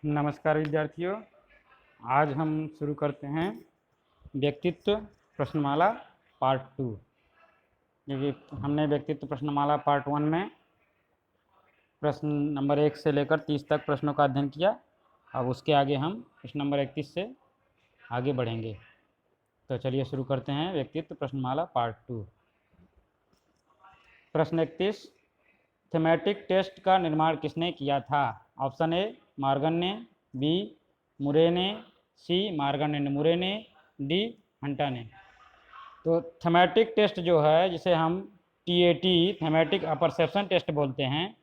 नमस्कार विद्यार्थियों। आज हम शुरू करते हैं व्यक्तित्व प्रश्नमाला पार्ट 2। क्योंकि हमने व्यक्तित्व प्रश्नमाला पार्ट 1 में प्रश्न नंबर 1 से लेकर 30 तक प्रश्नों का अध्ययन किया। अब उसके आगे हम प्रश्न नंबर 31 से आगे बढ़ेंगे। तो चलिए शुरू करते हैं व्यक्तित्व प्रश्नमाला पार्ट 2। प्रश्न 31, थीमेटिक टेस्ट का निर्माण किसने किया था? ऑप्शन ए मॉर्गन ने, बी मुरे ने, सी मॉर्गन एंड मुरे ने, डी हंटा ने। तो थीमेटिक टेस्ट जो है, जिसे हम टीएटी थीमेटिक परसेप्शन टेस्ट बोलते हैं,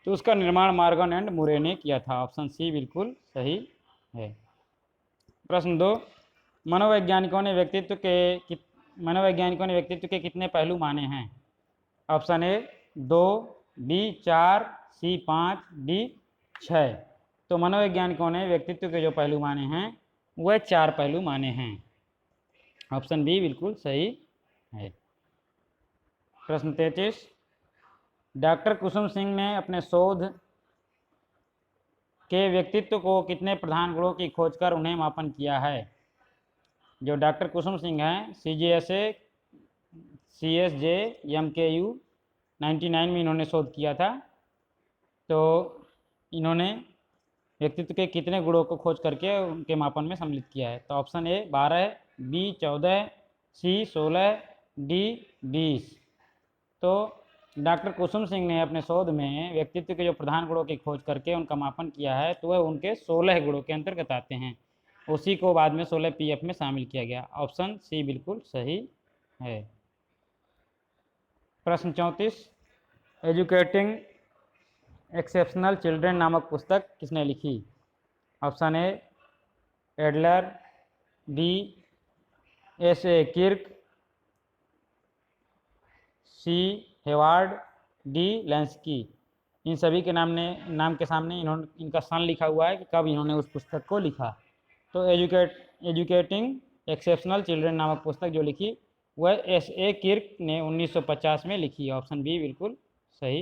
तो उसका निर्माण मॉर्गन एंड मुरे ने किया था। ऑप्शन सी बिल्कुल सही है। प्रश्न 2, मनोवैज्ञानिकों ने व्यक्तित्व के कितने पहलू माने हैं? Option A 2, B 4, C 5, D 6। तो मनोवैज्ञानिकों ने व्यक्तित्व के जो पहलू माने हैं वह 4 पहलू माने हैं। ऑप्शन बी बिल्कुल सही है। प्रश्न 33, डॉक्टर कुसुम सिंह ने अपने शोध के व्यक्तित्व को कितने प्रधान गुणों की खोज कर उन्हें मापन किया है? जो डॉक्टर कुसुम सिंह हैं, CGSA CSJ MKU 99 में इन्होंने शोध किया था। तो इन्होंने व्यक्तित्व के कितने गुणों को खोज करके उनके मापन में सम्मिलित किया है? तो option A 12, B 14, C 16, D 20। तो डॉक्टर कुसुम सिंह ने अपने शोध में व्यक्तित्व के जो प्रधान गुणों की खोज करके उनका मापन किया है, तो वह उनके 16 गुणों के अंतर्गत आते हैं। उसी को बाद में 16 PF में शामिल किया गया। ऑप्शन सी बिल्कुल सही है। प्रश्न 34, एजुकेटिंग एक्सेप्शनल चिल्ड्रेन नामक पुस्तक किसने लिखी? Option A Adler, B S.A. Kirk, C Hayward, D Lansky. इन सभी के नाम के सामने इनका सन लिखा हुआ है कि कब इन्होंने उस पुस्तक को लिखा। तो एजुकेटिंग एक्सेप्शनल चिल्ड्रेन नामक पुस्तक जो लिखी वह S.A. किर्क ने 1950 में लिखी। ऑप्शन बी बिल्कुल सही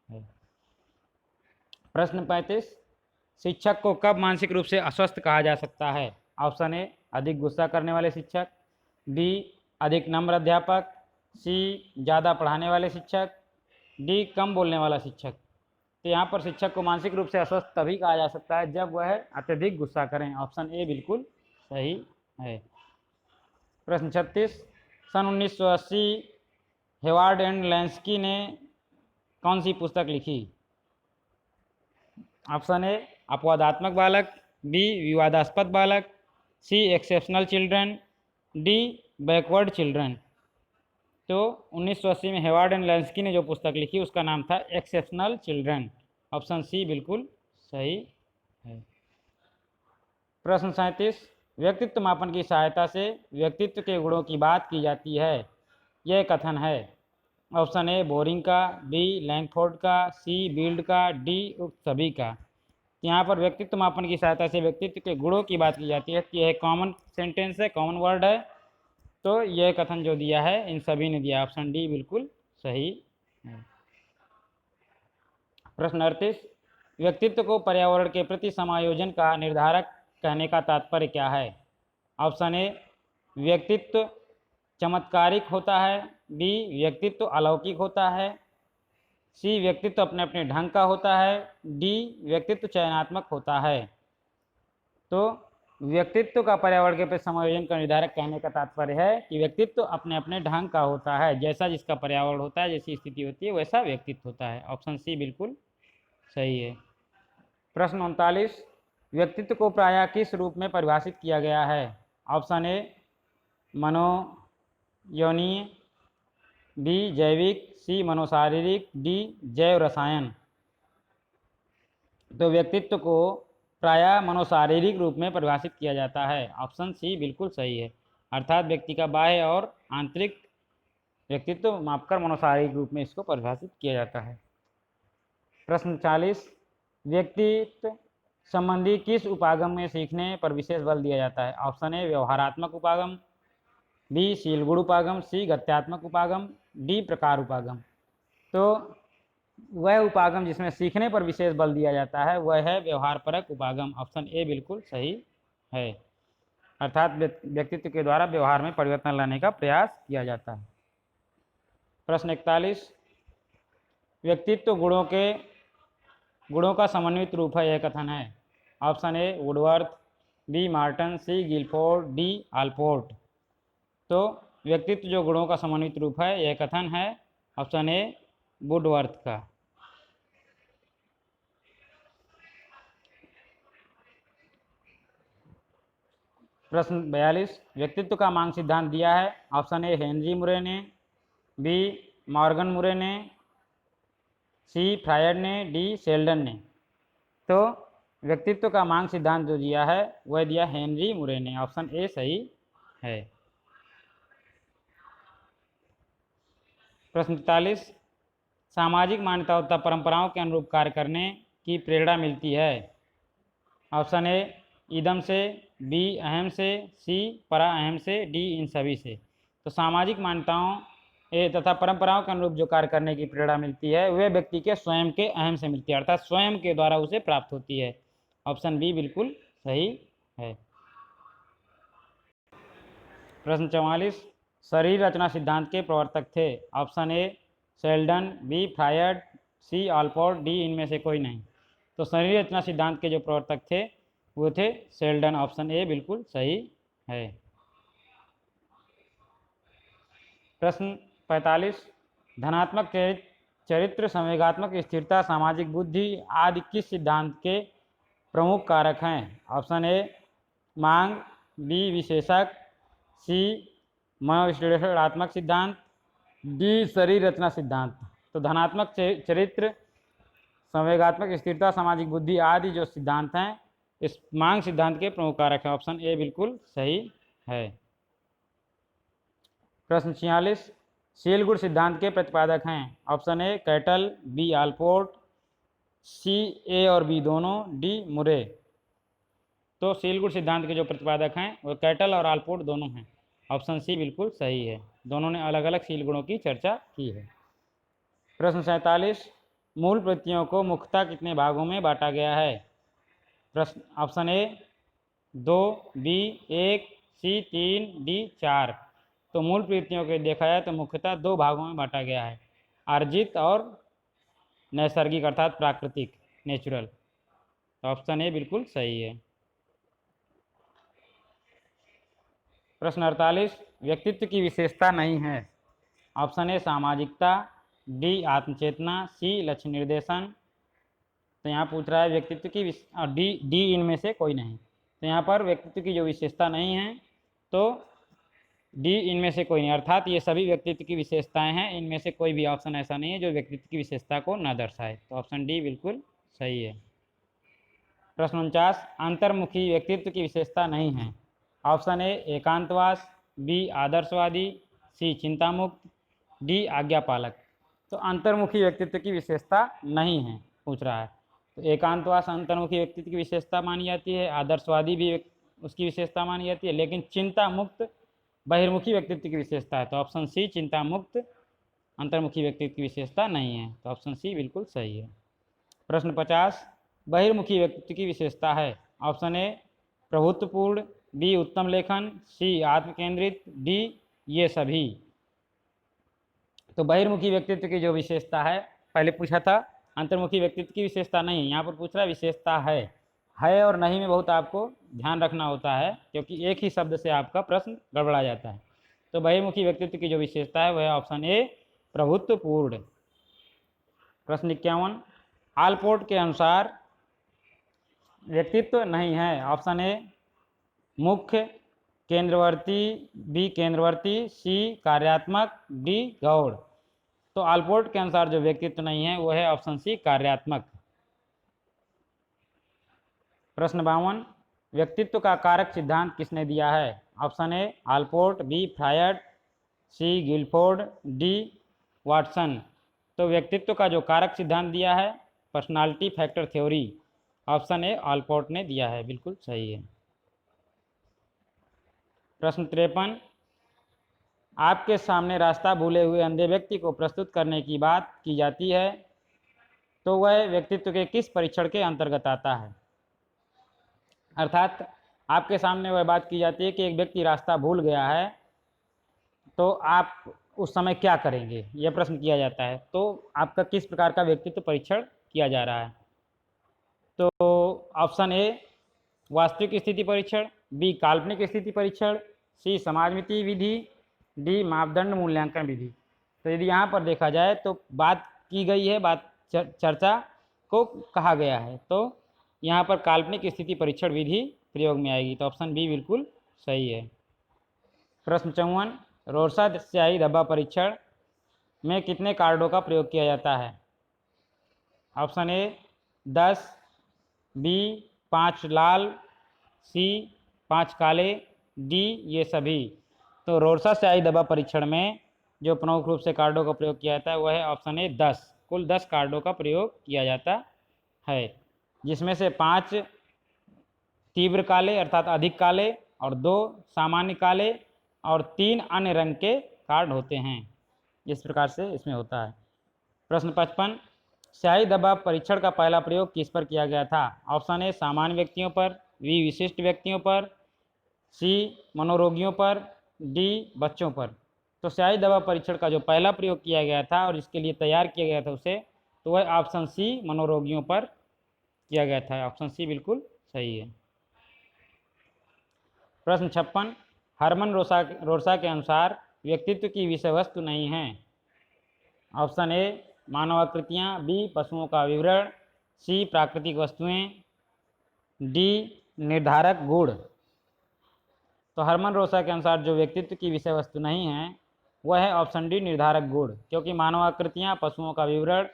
है। प्रश्न 35, शिक्षक को कब मानसिक रूप से अस्वस्थ कहा जा सकता है? ऑप्शन ए अधिक गुस्सा करने वाले शिक्षक, बी अधिक नम्र अध्यापक, सी ज़्यादा पढ़ाने वाले शिक्षक, डी कम बोलने वाला शिक्षक। तो यहाँ पर शिक्षक को मानसिक रूप से अस्वस्थ तभी कहा जा सकता है जब वह अत्यधिक गुस्सा करें। ऑप्शन ए बिल्कुल सही है। प्रश्न 36, सन 1980 हेवार्ड एंड लैंस्की ने कौन सी पुस्तक लिखी? ऑप्शन ए अपवादात्मक बालक, बी विवादास्पद बालक, C exceptional children, D backward children. तो 1980 में हेवार्ड एंड लैंस्की ने जो पुस्तक लिखी उसका नाम था एक्सेप्शनल चिल्ड्रन। ऑप्शन सी बिल्कुल सही है। प्रश्न 37, व्यक्तित्व मापन की सहायता से व्यक्तित्व के गुणों की बात की जाती है, यह कथन है? ऑप्शन ए बोरिंग का, बी लैंगफोर्ड का, सी बिल्ड का, डी उक्त सभी का। यहाँ पर व्यक्तित्व मापन की सहायता से व्यक्तित्व के गुणों की बात की जाती है। यह कॉमन सेंटेंस है, कॉमन वर्ड है। तो यह कथन जो दिया है इन सभी ने दिया। ऑप्शन डी बिल्कुल सही है। प्रश्न 38, व्यक्तित्व को पर्यावरण के प्रति समायोजन का निर्धारक कहने का तात्पर्य क्या है? ऑप्शन ए व्यक्तित्व चमत्कारिक होता है, बी व्यक्तित्व अलौकिक होता है, सी व्यक्तित्व अपने अपने ढंग का होता है, डी व्यक्तित्व चयनात्मक होता है। तो व्यक्तित्व का पर्यावरण के प्रति समायोजन का निर्धारक कहने का तात्पर्य है कि व्यक्तित्व अपने अपने ढंग का होता है। जैसा जिसका पर्यावरण होता है, जैसी स्थिति होती है, वैसा व्यक्तित्व होता है। ऑप्शन सी बिल्कुल सही है। प्रश्न 39, व्यक्तित्व को प्रायः किस रूप में परिभाषित किया गया है? ऑप्शन ए मनोयौनीय, बी जैविक, सी मनोशारीरिक, डी जैव रसायन। तो व्यक्तित्व को प्रायः मनोशारीरिक रूप में परिभाषित किया जाता है। ऑप्शन सी बिल्कुल सही है। अर्थात व्यक्ति का बाह्य और आंतरिक व्यक्तित्व मापकर मनोशारीरिक रूप में इसको परिभाषित किया जाता है। प्रश्न 40, व्यक्तित्व संबंधी किस उपागम में सीखने पर विशेष बल दिया जाता है? ऑप्शन ए व्यवहारात्मक उपागम, बी शीलगुण उपागम, सी गत्यात्मक उपागम, डी प्रकार उपागम। तो वह उपागम जिसमें सीखने पर विशेष बल दिया जाता है वह है व्यवहारपरक उपागम। ऑप्शन ए बिल्कुल सही है, अर्थात व्यक्तित्व के द्वारा व्यवहार में परिवर्तन लाने का प्रयास किया जाता है। प्रश्न 41, व्यक्तित्व गुणों का समन्वित रूप है, यह कथन है। Option A Woodworth, B Morton, C Guilford, D Allport. तो व्यक्तित्व जो गुणों का समन्वित रूप है, यह कथन है ऑप्शन ए वुडवर्थ का। प्रश्न 42, व्यक्तित्व का मांग सिद्धांत दिया है। ऑप्शन ए हेनरी मुरे ने, बी मॉर्गन मुरे ने, सी फ्रायड ने, डी शेल्डन ने। तो व्यक्तित्व का मांग सिद्धांत जो दिया है वह दिया हेनरी मुरे ने। ऑप्शन ए सही है। प्रश्न 43, सामाजिक मान्यता तथा परंपराओं के अनुरूप कार्य करने की प्रेरणा मिलती है। ऑप्शन ए इदम से, बी अहम से, सी परा अहम से, डी इन सभी से। तो सामाजिक मान्यताओं तथा परंपराओं के अनुरूप जो कार्य करने की प्रेरणा मिलती है वह व्यक्ति के स्वयं के अहम से मिलती है, अर्थात स्वयं के द्वारा उसे प्राप्त होती है। ऑप्शन बी बिल्कुल सही है। प्रश्न 44, शरीर रचना सिद्धांत के प्रवर्तक थे। Option A Sheldon, B Freud, C Allport, D इनमें से कोई नहीं। तो शरीर रचना सिद्धांत के जो प्रवर्तक थे वो थे शेल्डन। ऑप्शन ए बिल्कुल सही है। प्रश्न 45, धनात्मक चरित्र, संवेगात्मक स्थिरता, सामाजिक बुद्धि आदि किस सिद्धांत के प्रमुख कारक हैं। ऑप्शन ए मांग, बी विशेषक, सी मनोविश्लेषणात्मक सिद्धांत, डी शरीर रचना सिद्धांत। तो धनात्मक चरित्र, संवेगात्मक स्थिरता, सामाजिक बुद्धि आदि जो सिद्धांत हैं इस मांग सिद्धांत के प्रमुख कारक हैं। ऑप्शन ए बिल्कुल सही है। प्रश्न 46, शील सिद्धांत के प्रतिपादक हैं। Option A Cattell, B Allport, C A और बी दोनों, डी मुरे। तो शील सिद्धांत के जो प्रतिपादक हैं वो कैटल और आलपोर्ट दोनों हैं। ऑप्शन सी बिल्कुल सही है, दोनों ने अलग अलग शील गुणों की चर्चा की है। प्रश्न 47, मूल प्रवृत्तियों को मुख्यतः कितने भागों में बांटा गया है। प्रश्न option A 2, B 1, C 3, D 4। तो मूल प्रवृत्तियों को देखा जाए तो मुख्यतः 2 भागों में बांटा गया है, अर्जित और नैसर्गिक अर्थात प्राकृतिक, नेचुरल। तो ऑप्शन ए बिल्कुल सही है। प्रश्न 48, व्यक्तित्व की विशेषता नहीं है। ऑप्शन ए सामाजिकता, डी आत्मचेतना, सी लक्ष्य निर्देशन। तो यहाँ पूछ रहा है व्यक्तित्व की डी इनमें से कोई नहीं। तो यहाँ पर व्यक्तित्व की जो विशेषता नहीं है तो डी इनमें से कोई नहीं, अर्थात ये सभी व्यक्तित्व की विशेषताएं हैं, इनमें से कोई भी ऑप्शन ऐसा नहीं है जो व्यक्तित्व की विशेषता को न दर्शाए। तो ऑप्शन डी बिल्कुल सही है। प्रश्न 49, अंतर्मुखी व्यक्तित्व की विशेषता नहीं है। ऑप्शन ए एकांतवास, बी आदर्शवादी, सी चिंतामुक्त, डी आज्ञापालक। तो अंतर्मुखी व्यक्तित्व की विशेषता नहीं है पूछ रहा है। तो एकांतवास अंतर्मुखी व्यक्तित्व की विशेषता मानी जाती है, आदर्शवादी भी उसकी विशेषता मानी जाती है, लेकिन चिंता मुक्त बहिर्मुखी व्यक्तित्व की विशेषता है। तो ऑप्शन सी चिंता मुक्त अंतर्मुखी व्यक्तित्व की विशेषता नहीं है। तो ऑप्शन सी बिल्कुल सही है। प्रश्न 50, बहिर्मुखी व्यक्तित्व की विशेषता है। ऑप्शन ए प्रभुत्वपूर्ण, बी उत्तम लेखन, सी आत्मकेंद्रित, डी ये सभी। तो बहिर्मुखी व्यक्तित्व की जो विशेषता है, पहले पूछा था अंतर्मुखी व्यक्तित्व की विशेषता नहीं है, यहाँ पर पूछ रहा है विशेषता है और नहीं में बहुत आपको ध्यान रखना होता है क्योंकि एक ही शब्द से आपका प्रश्न गड़बड़ा जाता है। तो बहिर्मुखी व्यक्तित्व की जो विशेषता है वह ऑप्शन ए प्रभुत्वपूर्ण। प्रश्न 51, आलपोर्ट के अनुसार व्यक्तित्व नहीं है। ऑप्शन ए मुख्य, केंद्रवर्ती, बी केंद्रवर्ती, सी कार्यात्मक, डी गौड़। तो आलपोर्ट के अनुसार जो व्यक्तित्व नहीं है वो है ऑप्शन सी कार्यात्मक। प्रश्न 52, व्यक्तित्व का कारक सिद्धांत किसने दिया है। Option A Allport, B Freud, C Guilford, D Watson. तो व्यक्तित्व का जो कारक सिद्धांत दिया है personality factor theory, option A Allport ने दिया है, बिल्कुल सही है। प्रश्न 53, आपके सामने रास्ता भूले हुए अंधे व्यक्ति को प्रस्तुत करने की बात की जाती है। तो वह व्यक्तित्व के किस परीक्षण के अंतर्गत आता है। अर्थात आपके सामने वह बात की जाती है कि एक व्यक्ति रास्ता भूल गया है, तो आप उस समय क्या करेंगे, यह प्रश्न किया जाता है। तो आपका किस प्रकार का व्यक्तित्व परीक्षण किया जा रहा है। तो ऑप्शन ए वास्तविक स्थिति परीक्षण, बी काल्पनिक स्थिति परीक्षण, सी समाजमिति विधि, डी मापदंड मूल्यांकन विधि। तो यदि यहाँ पर देखा जाए तो बात की गई है, बात चर्चा को कहा गया है, तो यहाँ पर काल्पनिक स्थिति परीक्षण विधि प्रयोग में आएगी। तो ऑप्शन बी बिल्कुल सही है। प्रश्न 54, रोरसा स्याही धब्बा परीक्षण में कितने कार्डों का प्रयोग किया जाता है। ऑप्शन ए 10, बी 5 लाल, सी 5 काले, डी ये सभी। तो रोरसा स्याही धब्बा परीक्षण में जो प्रमुख रूप से कार्डों का प्रयोग किया जाता है वह है ऑप्शन ए 10। कुल 10 कार्डों का प्रयोग किया जाता है, जिसमें से 5 तीव्र काले अर्थात अधिक काले और 2 सामान्य काले और 3 अन्य रंग के कार्ड होते हैं। इस प्रकार से इसमें होता है। प्रश्न 55, स्याही धब्बा परीक्षण का पहला प्रयोग किस पर किया गया था। ऑप्शन ए सामान्य व्यक्तियों पर, बी विशिष्ट व्यक्तियों पर, सी मनोरोगियों पर, डी बच्चों पर। तो स्याही धब्बा परीक्षण का जो पहला प्रयोग किया गया था और इसके लिए तैयार किया गया था उसे, तो वह ऑप्शन सी मनोरोगियों पर किया गया था। ऑप्शन सी बिल्कुल सही है। प्रश्न 56, हरमन रोरसा के अनुसार व्यक्तित्व की विषय वस्तु नहीं है। ऑप्शन ए मानव आकृतियाँ, बी पशुओं का विवरण, सी प्राकृतिक वस्तुएं, डी निर्धारक गुण। तो हरमन रोरसा के अनुसार जो व्यक्तित्व की विषय वस्तु नहीं है वह है ऑप्शन डी निर्धारक गुण, क्योंकि मानव आकृतियाँ, पशुओं का विवरण,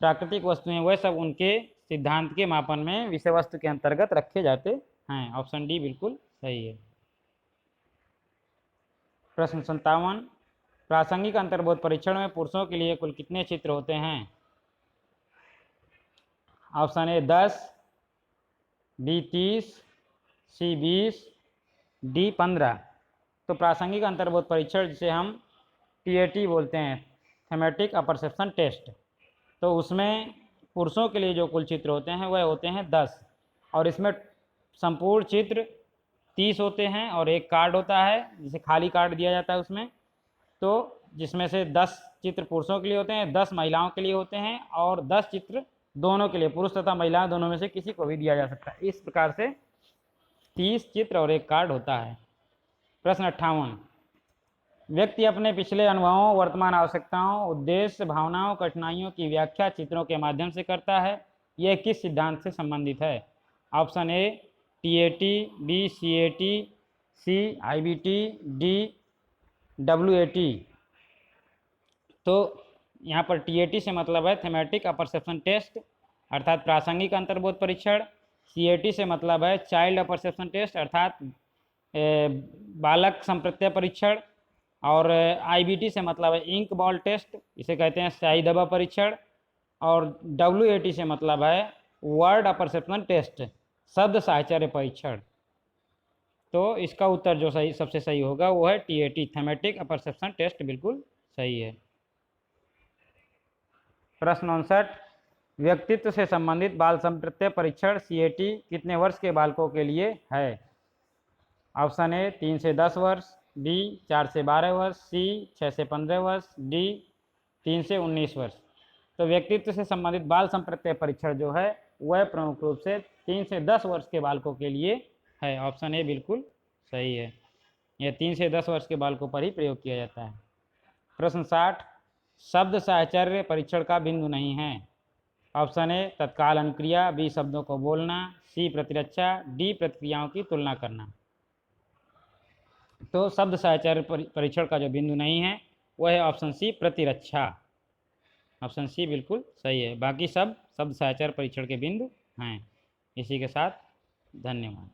प्राकृतिक वस्तुएं वह सब उनके सिद्धांत के मापन में विषय वस्तु के अंतर्गत रखे जाते हैं। ऑप्शन डी बिल्कुल सही है। प्रश्न 57, प्रासंगिक अंतर्बोध परीक्षण में पुरुषों के लिए कुल कितने चित्र होते हैं। Option A 10, B 30, C 20, D 15। तो प्रासंगिक अंतर्बोध परीक्षण जिसे हम TAT बोलते हैं, थेमेटिक अपरसेप्शन टेस्ट, तो उसमें पुरुषों के लिए जो कुल चित्र होते हैं वह होते हैं 10, और इसमें संपूर्ण चित्र 30 होते हैं और एक कार्ड होता है जिसे खाली कार्ड दिया जाता है उसमें। तो जिसमें से 10 चित्र पुरुषों के लिए होते हैं, 10 महिलाओं के लिए होते हैं और 10 चित्र दोनों के लिए, पुरुष तथा महिला दोनों में से किसी को भी दिया जा सकता है। इस प्रकार से 30 चित्र और एक कार्ड होता है। प्रश्न 58, व्यक्ति अपने पिछले अनुभवों, वर्तमान आवश्यकताओं, उद्देश्य, भावनाओं, कठिनाइयों की व्याख्या चित्रों के माध्यम से करता है। यह किस सिद्धांत से संबंधित है। Option A TAT, B CAT, C IBT, D WAT। तो यहाँ पर TAT से मतलब है थेमेटिक अपरसेप्शन टेस्ट अर्थात प्रासंगिक अंतर्बोध परीक्षण, CAT से मतलब है चाइल्ड अपरसेप्शन टेस्ट अर्थात बालक संप्रत्यय परीक्षण, और IBT से मतलब है इंक बॉल टेस्ट, इसे कहते हैं स्याही धब्बा परीक्षण, और WAT से मतलब है वर्ड अपरसेप्शन टेस्ट, शब्द साहचर्य परीक्षण। तो इसका उत्तर जो सही सबसे सही होगा वो है TAT, थेमेटिक अपरसेप्शन टेस्ट बिल्कुल सही है। प्रश्न 59, व्यक्तित्व से संबंधित बाल संप्रत्यय परीक्षण CAT कितने वर्ष के बालकों के लिए है। ऑप्शन ए 3 से 10 वर्ष, बी 4 से 12 वर्ष, सी 6 से 15 वर्ष, डी 3 से 19 वर्ष। तो व्यक्तित्व से संबंधित बाल संप्रत्यय परीक्षण जो है वह प्रमुख रूप से 3 से 10 वर्ष के बालकों के लिए है। ऑप्शन ए बिल्कुल सही है, यह 3 से 10 वर्ष के बालकों पर ही प्रयोग किया जाता है। प्रश्न 60, शब्द साहचर्य परीक्षण का बिंदु नहीं है। ऑप्शन ए तत्काल अनुक्रिया, बी शब्दों को बोलना, सी प्रतिरक्षा, डी प्रतिक्रियाओं की तुलना करना। तो शब्द साहचर्य परीक्षण का जो बिंदु नहीं है वह है ऑप्शन सी प्रतिरक्षा। ऑप्शन सी बिल्कुल सही है, बाकी सब शब्द साहचर्य परीक्षण के बिंदु हैं। इसी के साथ धन्यवाद।